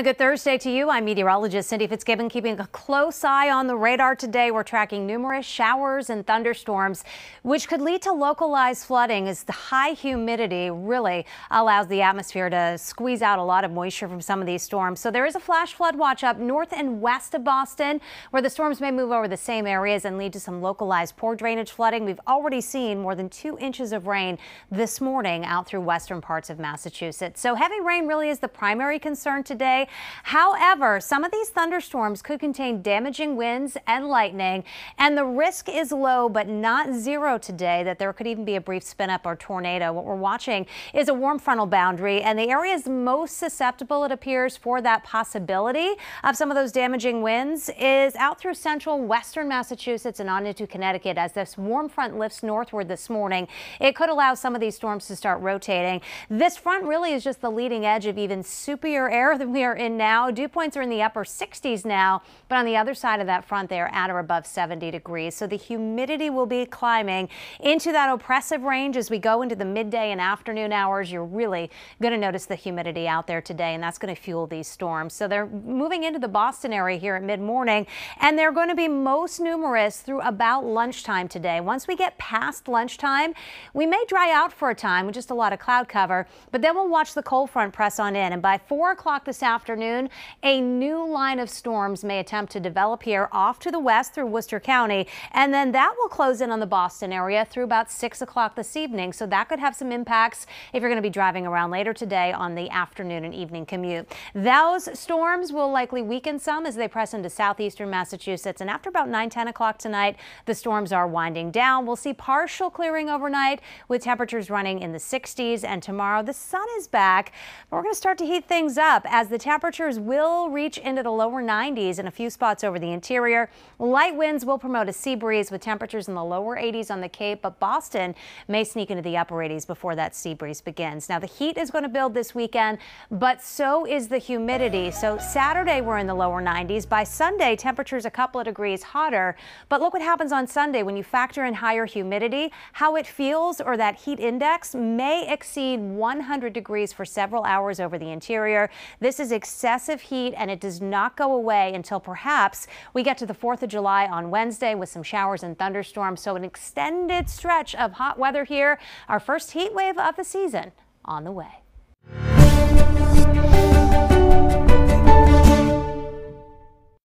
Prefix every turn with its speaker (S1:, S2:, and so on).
S1: A good Thursday to you. I'm meteorologist Cindy Fitzgibbon, keeping a close eye on the radar today. We're tracking numerous showers and thunderstorms, which could lead to localized flooding as the high humidity really allows the atmosphere to squeeze out a lot of moisture from some of these storms. So there is a flash flood watch up north and west of Boston, where the storms may move over the same areas and lead to some localized poor drainage flooding. We've already seen more than 2 inches of rain this morning out through western parts of Massachusetts. So heavy rain really is the primary concern today. However, some of these thunderstorms could contain damaging winds and lightning, and the risk is low but not zero today that there could even be a brief spin up or tornado. What we're watching is a warm frontal boundary, and the areas most susceptible, it appears, for that possibility of some of those damaging winds is out through central western Massachusetts and on into Connecticut. As this warm front lifts northward this morning, it could allow some of these storms to start rotating. This front really is just the leading edge of even soupier air than we are in now. Dew points are in the upper 60s now, but on the other side of that front, they are at or above 70 degrees. So the humidity will be climbing into that oppressive range as we go into the midday and afternoon hours. You're really going to notice the humidity out there today, and that's going to fuel these storms. So they're moving into the Boston area here at mid-morning, and they're going to be most numerous through about lunchtime today. Once we get past lunchtime, we may dry out for a time with just a lot of cloud cover, but then we'll watch the cold front press on in, and by 4 o'clock this afternoon, a new line of storms may attempt to develop here off to the west through Worcester County, and then that will close in on the Boston area through about 6 o'clock this evening. So that could have some impacts if you're going to be driving around later today on the afternoon and evening commute. Those storms will likely weaken some as they press into southeastern Massachusetts, and after about 9-10 o'clock tonight, the storms are winding down. We'll see partial clearing overnight with temperatures running in the 60s, and tomorrow the sun is back, but we're going to start to heat things up as the temperatures will reach into the lower 90s in a few spots over the interior. Light winds will promote a sea breeze with temperatures in the lower 80s on the Cape, but Boston may sneak into the upper 80s before that sea breeze begins. Now, the heat is going to build this weekend, but so is the humidity. So Saturday we're in the lower 90s. By Sunday, temperatures a couple of degrees hotter, but look what happens on Sunday when you factor in higher humidity. How it feels, or that heat index, may exceed 100 degrees for several hours over the interior. This is excessive heat, and it does not go away until perhaps we get to the 4th of July on Wednesday with some showers and thunderstorms. So an extended stretch of hot weather here. Our first heat wave of the season on the way.